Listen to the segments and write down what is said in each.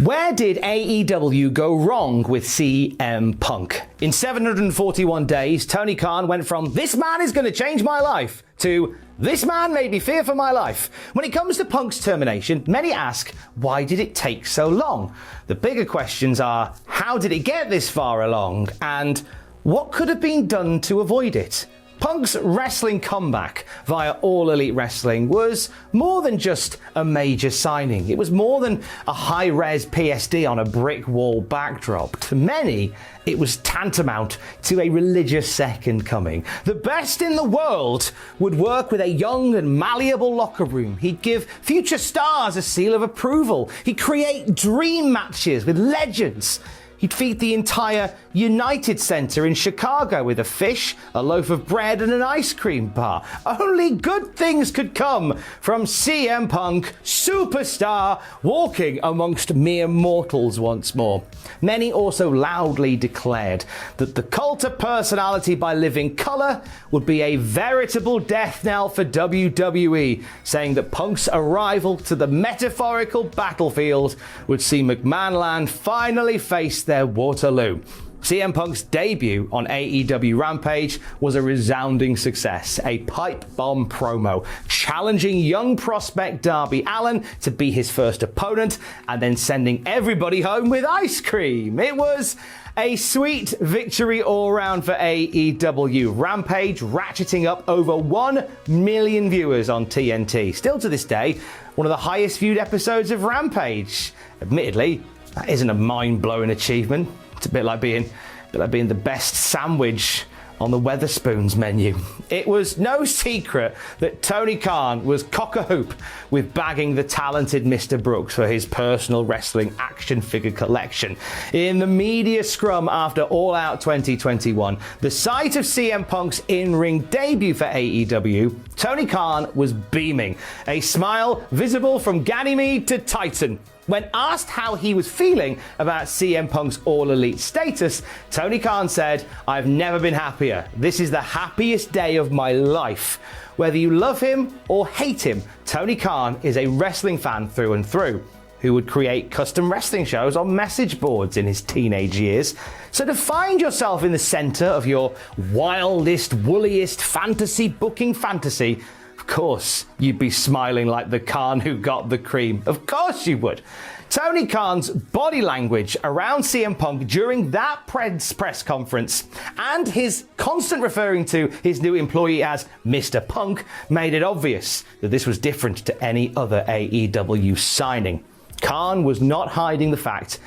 Where did AEW go wrong with CM Punk? In 741 days, Tony Khan went from "this man is going to change my life" to "this man made me fear for my life." When it comes to Punk's termination, many ask, why did it take so long? The bigger questions are, how did it get this far along? And what could have been done to avoid it? Punk's wrestling comeback via All Elite Wrestling was more than just a major signing. It was more than a high-res PSD on a brick wall backdrop. To many, it was tantamount to a religious second coming. The best in the world would work with a young and malleable locker room. He'd give future stars a seal of approval. He'd create dream matches with legends. He'd feed the entire United Center in Chicago with a fish, a loaf of bread, and an ice cream bar. Only good things could come from CM Punk, superstar, walking amongst mere mortals once more. Many also loudly declared that the cult of personality by living color would be a veritable death knell for WWE, saying that Punk's arrival to the metaphorical battlefield would see McMahonland finally face their Waterloo. CM Punk's debut on AEW Rampage was a resounding success, a pipe bomb promo, challenging young prospect Darby Allin to be his first opponent and then sending everybody home with ice cream. It was a sweet victory all round for AEW. Rampage ratcheting up over 1 million viewers on TNT. Still to this day, one of the highest viewed episodes of Rampage. Admittedly, that isn't a mind-blowing achievement. It's a bit like being the best sandwich on the Weatherspoons menu. It was no secret that Tony Khan was cock-a-hoop with bagging the talented Mr. Brooks for his personal wrestling action figure collection. In the media scrum after All Out 2021, the sight of CM Punk's in-ring debut for AEW, Tony Khan was beaming, a smile visible from Ganymede to Titan. When asked how he was feeling about CM Punk's All Elite status, Tony Khan said, "I've never been happier. This is the happiest day of my life." Whether you love him or hate him, Tony Khan is a wrestling fan through and through, who would create custom wrestling shows on message boards in his teenage years. So to find yourself in the center of your wildest, woolliest fantasy booking fantasy, of course, you'd be smiling like the Khan who got the cream. Of course you would. Tony Khan's body language around CM Punk during that press conference and his constant referring to his new employee as Mr. Punk made it obvious that this was different to any other AEW signing. Khan was not hiding the fact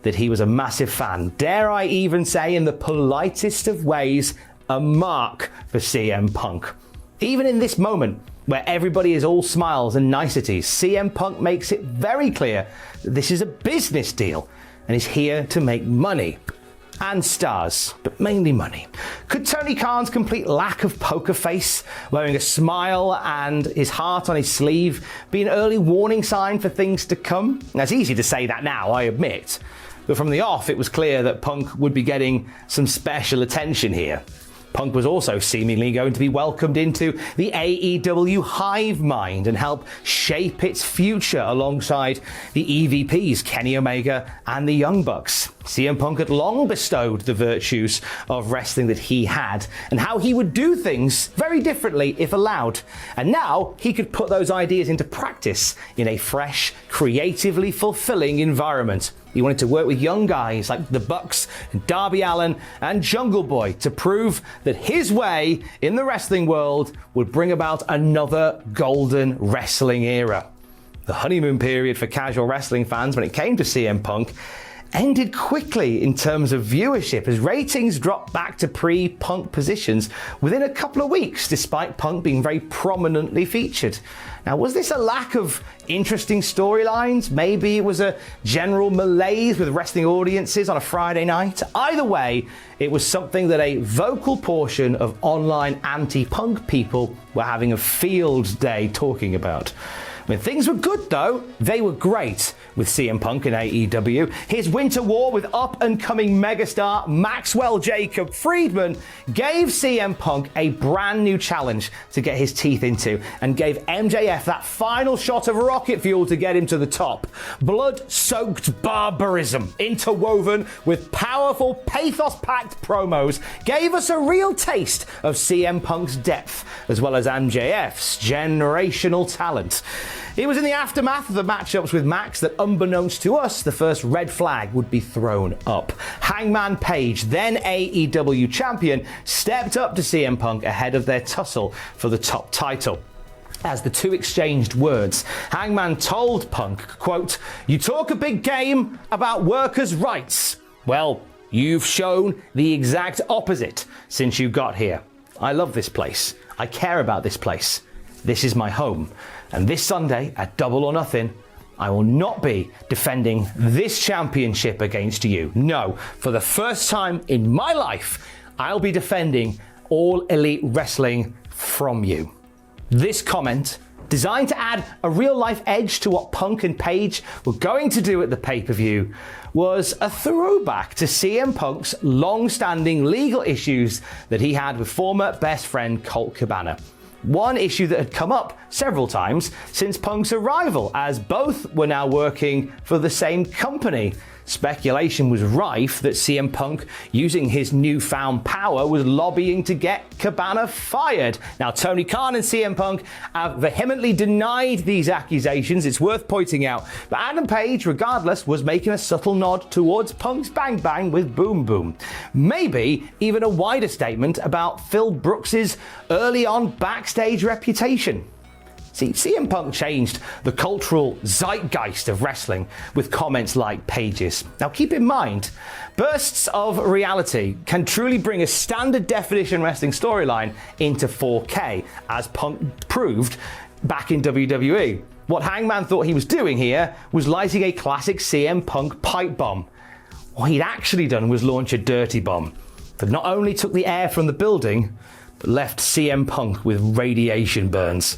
that he was a massive fan, dare I even say in the politest of ways, a mark for CM Punk. Even in this moment, where everybody is all smiles and niceties, CM Punk makes it very clear that this is a business deal and is here to make money. And stars, but mainly money. Could Tony Khan's complete lack of poker face, wearing a smile and his heart on his sleeve, be an early warning sign for things to come? Now, it's easy to say that now, I admit. But from the off, it was clear that Punk would be getting some special attention here. Punk was also seemingly going to be welcomed into the AEW hive mind and help shape its future alongside the EVPs Kenny Omega and the Young Bucks. CM Punk had long bestowed the virtues of wrestling that he had and how he would do things very differently if allowed. And now he could put those ideas into practice in a fresh, creatively fulfilling environment. He wanted to work with young guys like the Bucks and Darby Allin and Jungle Boy to prove that his way in the wrestling world would bring about another golden wrestling era. The honeymoon period for casual wrestling fans when it came to CM Punk ended quickly in terms of viewership as ratings dropped back to pre-Punk positions within a couple of weeks, despite Punk being very prominently featured. Now, was this a lack of interesting storylines? Maybe it was a general malaise with wrestling audiences on a Friday night? Either way, it was something that a vocal portion of online anti-Punk people were having a field day talking about. When things were good, though, they were great with CM Punk and AEW. His winter war with up-and-coming megastar Maxwell Jacob Friedman gave CM Punk a brand new challenge to get his teeth into and gave MJF that final shot of rocket fuel to get him to the top. Blood-soaked barbarism interwoven with powerful pathos-packed promos gave us a real taste of CM Punk's depth, as well as MJF's generational talent. It was in the aftermath of the matchups with Max that, unbeknownst to us, the first red flag would be thrown up. Hangman Page, then AEW champion, stepped up to CM Punk ahead of their tussle for the top title. As the two exchanged words, Hangman told Punk, quote, "You talk a big game about workers' rights. Well, you've shown the exact opposite since you got here. I love this place. I care about this place. This is my home. And this Sunday at Double or Nothing, I will not be defending this championship against you. No, for the first time in my life, I'll be defending All Elite Wrestling from you." This comment, designed to add a real-life edge to what Punk and Page were going to do at the pay-per-view, was a throwback to CM Punk's long-standing legal issues that he had with former best friend Colt Cabana. One issue that had come up several times since Punk's arrival, as both were now working for the same company. Speculation was rife that CM Punk, using his newfound power, was lobbying to get Cabana fired. Now, Tony Khan and CM Punk have vehemently denied these accusations, it's worth pointing out. But Adam Page, regardless, was making a subtle nod towards Punk's Bang Bang with Boom Boom. Maybe even a wider statement about Phil Brooks's early on backstage reputation. See, CM Punk changed the cultural zeitgeist of wrestling with comments like Page's. Now keep in mind, bursts of reality can truly bring a standard definition wrestling storyline into 4K, as Punk proved back in WWE. What Hangman thought he was doing here was lighting a classic CM Punk pipe bomb. What he'd actually done was launch a dirty bomb that not only took the air from the building, but left CM Punk with radiation burns.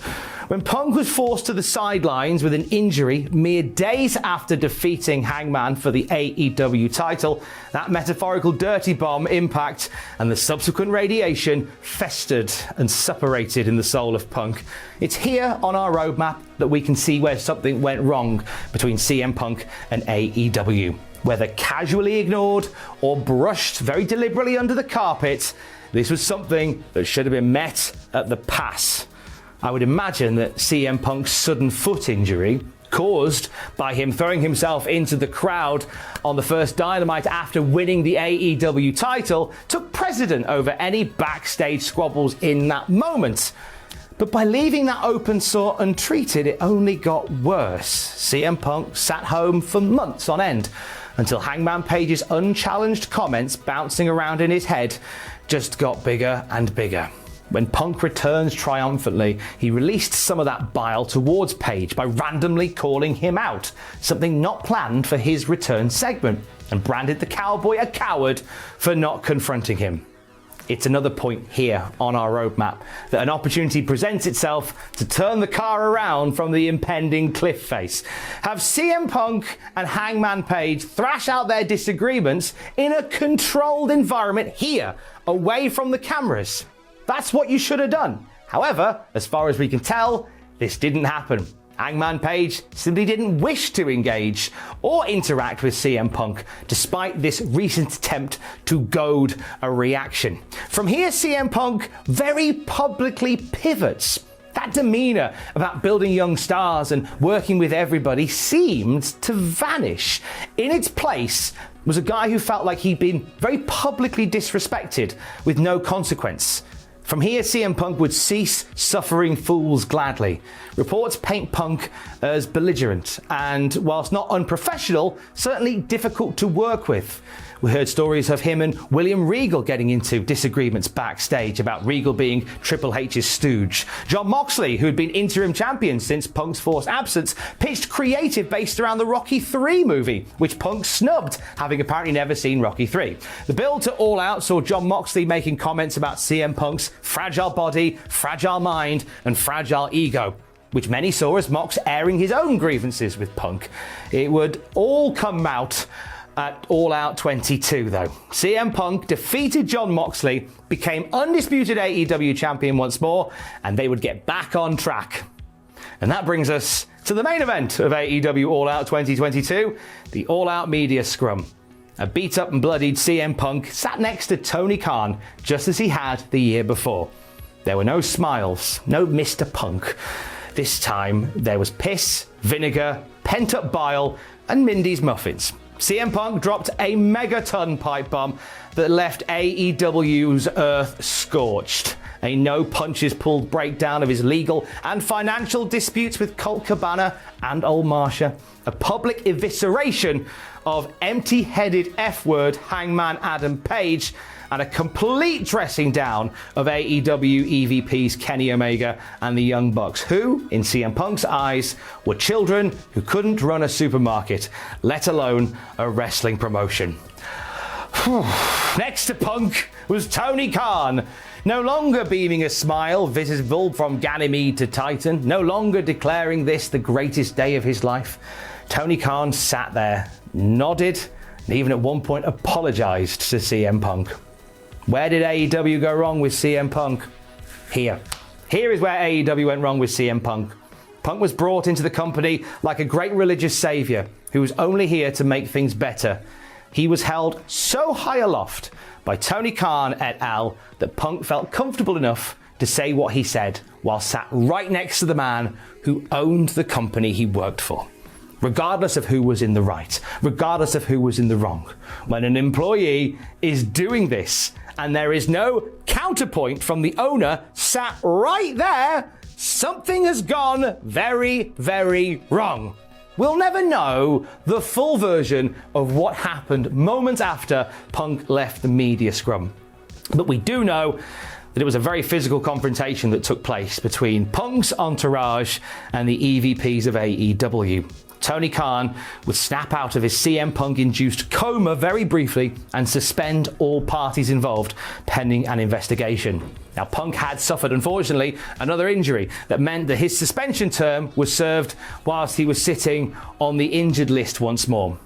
When Punk was forced to the sidelines with an injury mere days after defeating Hangman for the AEW title, that metaphorical dirty bomb impact and the subsequent radiation festered and suppurated in the soul of Punk. It's here on our roadmap that we can see where something went wrong between CM Punk and AEW. Whether casually ignored or brushed very deliberately under the carpet, this was something that should have been met at the pass. I would imagine that CM Punk's sudden foot injury, caused by him throwing himself into the crowd on the first Dynamite after winning the AEW title, took precedent over any backstage squabbles in that moment. But by leaving that open sore untreated, it only got worse. CM Punk sat home for months on end, until Hangman Page's unchallenged comments bouncing around in his head just got bigger and bigger. When Punk returns triumphantly, he released some of that bile towards Page by randomly calling him out, something not planned for his return segment, and branded the cowboy a coward for not confronting him. It's another point here on our roadmap that an opportunity presents itself to turn the car around from the impending cliff face. Have CM Punk and Hangman Page thrash out their disagreements in a controlled environment here, away from the cameras. That's what you should have done. However, as far as we can tell, this didn't happen. Hangman Page simply didn't wish to engage or interact with CM Punk, despite this recent attempt to goad a reaction. From here, CM Punk very publicly pivots. That demeanor about building young stars and working with everybody seemed to vanish. In its place was a guy who felt like he'd been very publicly disrespected with no consequence. From here, CM Punk would cease suffering fools gladly. Reports paint Punk as belligerent and, whilst not unprofessional, certainly difficult to work with. We heard stories of him and William Regal getting into disagreements backstage about Regal being Triple H's stooge. Jon Moxley, who had been interim champion since Punk's forced absence, pitched creative based around the Rocky III movie, which Punk snubbed, having apparently never seen Rocky III. The build to All Out saw Jon Moxley making comments about CM Punk's fragile body, fragile mind, and fragile ego. which many saw as Mox airing his own grievances with Punk. It would all come out at All Out 22, though. CM Punk defeated Jon Moxley, became undisputed AEW champion once more, and they would get back on track. And that brings us to the main event of AEW All Out 2022, the All Out Media Scrum. A beat-up and bloodied CM Punk sat next to Tony Khan, just as he had the year before. There were no smiles, no Mr. Punk. This time, there was piss, vinegar, pent-up bile, and Mindy's muffins. CM Punk dropped a megaton pipe bomb that left AEW's earth scorched. A no-punches-pulled breakdown of his legal and financial disputes with Colt Cabana and Old Marsha. A public evisceration of empty-headed F-word Hangman Adam Page, and a complete dressing down of AEW EVPs Kenny Omega and the Young Bucks, who, in CM Punk's eyes, were children who couldn't run a supermarket, let alone a wrestling promotion. Next to Punk was Tony Khan, no longer beaming a smile visible from Ganymede to Titan, no longer declaring this the greatest day of his life. Tony Khan sat there, nodded, and even at one point apologized to CM Punk. Where did AEW go wrong with CM Punk? Here. Here is where AEW went wrong with CM Punk. Punk was brought into the company like a great religious savior who was only here to make things better. He was held so high aloft by Tony Khan et al. That Punk felt comfortable enough to say what he said while sat right next to the man who owned the company he worked for. Regardless of who was in the right, regardless of who was in the wrong. When an employee is doing this and there is no counterpoint from the owner sat right there, something has gone very, very wrong. We'll never know the full version of what happened moments after Punk left the media scrum. But we do know that it was a very physical confrontation that took place between Punk's entourage and the EVPs of AEW. Tony Khan would snap out of his CM Punk-induced coma very briefly and suspend all parties involved, pending an investigation. Now, Punk had suffered, unfortunately, another injury that meant that his suspension term was served whilst he was sitting on the injured list once more.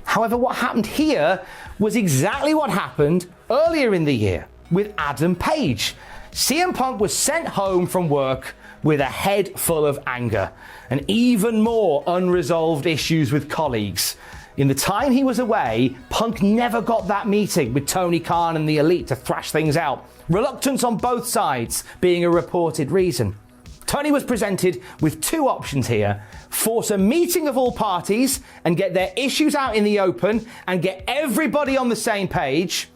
However, what happened here was exactly what happened earlier in the year with Adam Page. CM Punk was sent home from work with a head full of anger and even more unresolved issues with colleagues. In the time he was away, Punk never got that meeting with Tony Khan and the Elite to thrash things out. Reluctance on both sides being a reported reason. Tony was presented with two options here: force a meeting of all parties and get their issues out in the open and get everybody on the same page,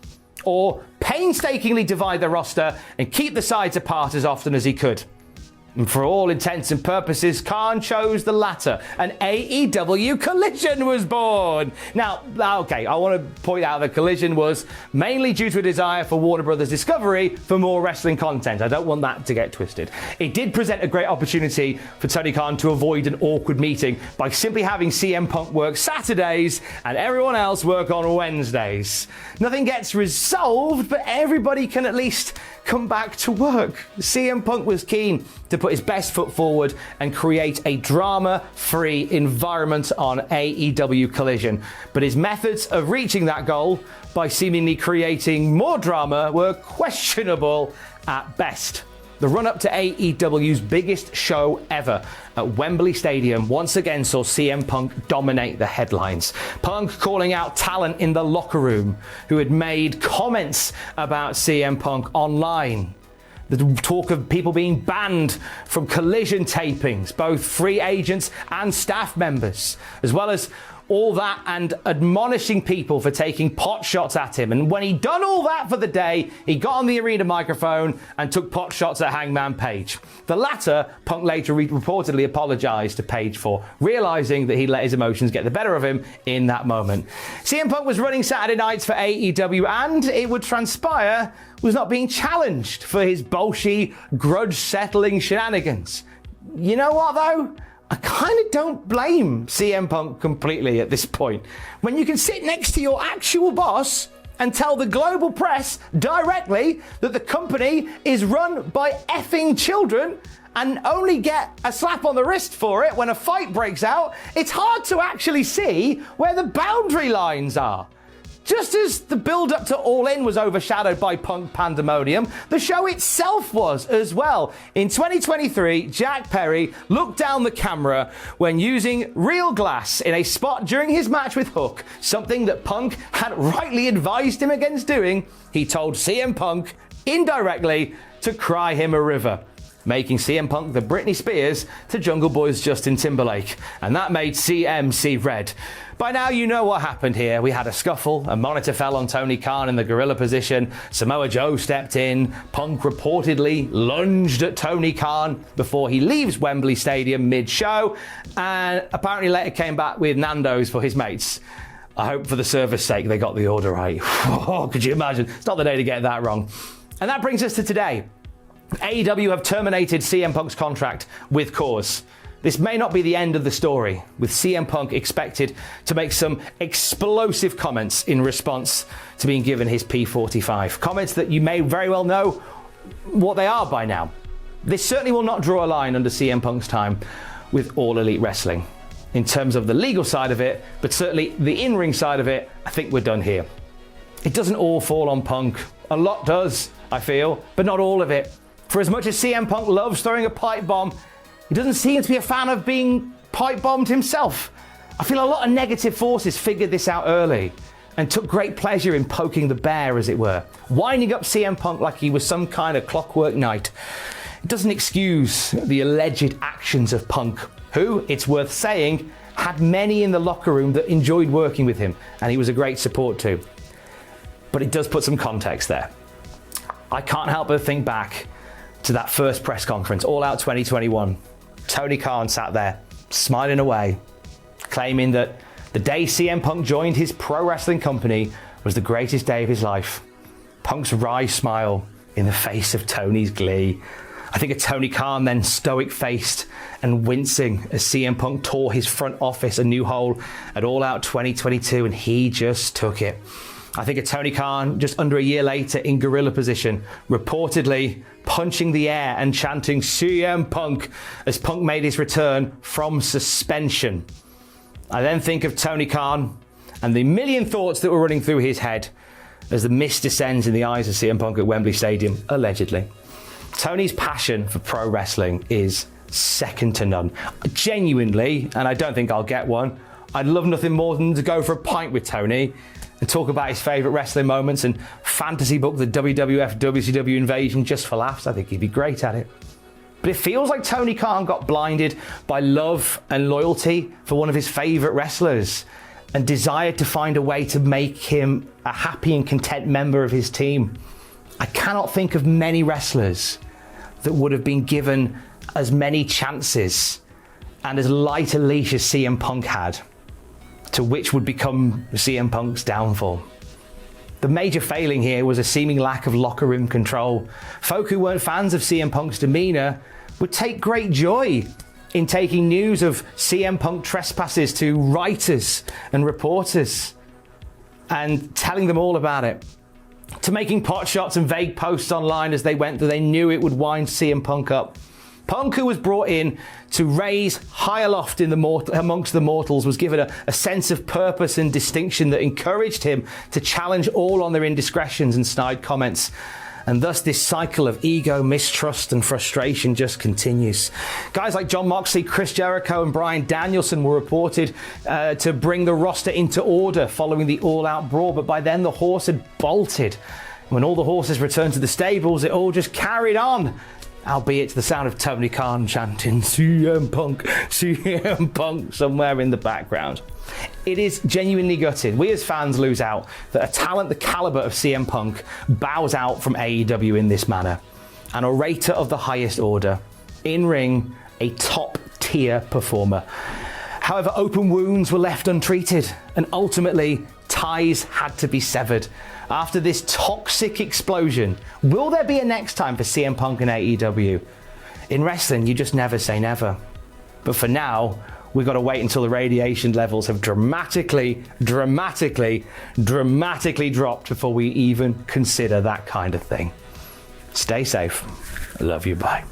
or painstakingly divide the roster and keep the sides apart as often as he could. And for all intents and purposes, Khan chose the latter. An AEW Collision was born. Now, okay, I want to point out that Collision was mainly due to a desire for Warner Brothers Discovery for more wrestling content. I don't want that to get twisted. It did present a great opportunity for Tony Khan to avoid an awkward meeting by simply having CM Punk work Saturdays and everyone else work on Wednesdays. Nothing gets resolved, but everybody can at least come back to work. CM Punk was keen to put his best foot forward and create a drama-free environment on AEW Collision. But his methods of reaching that goal by seemingly creating more drama were questionable at best. The run-up to AEW's biggest show ever at Wembley Stadium once again saw CM Punk dominate the headlines. Punk calling out talent in the locker room who had made comments about CM Punk online. The talk of people being banned from Collision tapings, both free agents and staff members, as well as all that and admonishing people for taking pot shots at him. And when he'd done all that for the day, he got on the arena microphone and took pot shots at Hangman Page. The latter, Punk later reportedly apologized to Page for, realizing that he let his emotions get the better of him in that moment. CM Punk was running Saturday nights for AEW and, it would transpire, was not being challenged for his bolshy, grudge-settling shenanigans. You know what, though? I kind of don't blame CM Punk completely at this point. When you can sit next to your actual boss and tell the global press directly that the company is run by effing children and only get a slap on the wrist for it when a fight breaks out, it's hard to actually see where the boundary lines are. Just as the build-up to All In was overshadowed by Punk pandemonium, the show itself was as well. In 2023, Jack Perry looked down the camera when using real glass in a spot during his match with Hook, something that Punk had rightly advised him against doing. He told CM Punk indirectly to cry him a river, making CM Punk the Britney Spears to Jungle Boy's Justin Timberlake. And that made CM see red. By now you know what happened here. We had a scuffle, a monitor fell on Tony Khan in the gorilla position, Samoa Joe stepped in, Punk reportedly lunged at Tony Khan before he leaves Wembley Stadium mid-show, and apparently later came back with Nando's for his mates. I hope for the service sake they got the order right. Oh, could you imagine? It's not the day to get that wrong. And that brings us to today. AEW have terminated CM Punk's contract with cause. This may not be the end of the story, with CM Punk expected to make some explosive comments in response to being given his P45. Comments that you may very well know what they are by now. This certainly will not draw a line under CM Punk's time with All Elite Wrestling. In terms of the legal side of it, but certainly the in-ring side of it, I think we're done here. It doesn't all fall on Punk. A lot does, I feel, but not all of it. For as much as CM Punk loves throwing a pipe bomb, he doesn't seem to be a fan of being pipe bombed himself. I feel a lot of negative forces figured this out early and took great pleasure in poking the bear, as it were, winding up CM Punk like he was some kind of clockwork knight. It doesn't excuse the alleged actions of Punk, who, it's worth saying, had many in the locker room that enjoyed working with him, and he was a great support too. But it does put some context there. I can't help but think back to that first press conference, All Out 2021. Tony Khan sat there, smiling away, claiming that the day CM Punk joined his pro wrestling company was the greatest day of his life. Punk's wry smile in the face of Tony's glee. I think of Tony Khan then stoic-faced and wincing as CM Punk tore his front office a new hole at All Out 2022, and he just took it. I think of Tony Khan just under a year later in gorilla position, reportedly punching the air and chanting CM Punk as Punk made his return from suspension. I then think of Tony Khan and the million thoughts that were running through his head as the mist descends in the eyes of CM Punk at Wembley Stadium, allegedly. Tony's passion for pro wrestling is second to none. Genuinely, and I don't think I'll get one, I'd love nothing more than to go for a pint with Tony and talk about his favourite wrestling moments and fantasy book the WWF WCW invasion just for laughs. I think he'd be great at it. But it feels like Tony Khan got blinded by love and loyalty for one of his favourite wrestlers and desired to find a way to make him a happy and content member of his team. I cannot think of many wrestlers that would have been given as many chances and as light a leash as CM Punk had, to which would become CM Punk's downfall. The major failing here was a seeming lack of locker room control. Folk who weren't fans of CM Punk's demeanour would take great joy in taking news of CM Punk trespasses to writers and reporters and telling them all about it, to making pot shots and vague posts online as they went that they knew it would wind CM Punk up. Punk, who was brought in to raise high aloft in amongst the mortals, was given a sense of purpose and distinction that encouraged him to challenge all on their indiscretions and snide comments. And thus this cycle of ego, mistrust and frustration just continues. Guys like Jon Moxley, Chris Jericho and Bryan Danielson were reported to bring the roster into order following the all-out brawl, but by then the horse had bolted. When all the horses returned to the stables, it all just carried on, albeit to the sound of Tony Khan chanting CM Punk somewhere in the background. It is genuinely gutted. We as fans lose out that a talent the caliber of CM Punk bows out from AEW in this manner. An orator of the highest order, in ring, a top tier performer. However, open wounds were left untreated, and ultimately ties had to be severed. After this toxic explosion, will there be a next time for CM Punk and AEW? In wrestling, you just never say never. But for now, we've got to wait until the radiation levels have dramatically dropped before we even consider that kind of thing. Stay safe. I love you. Bye.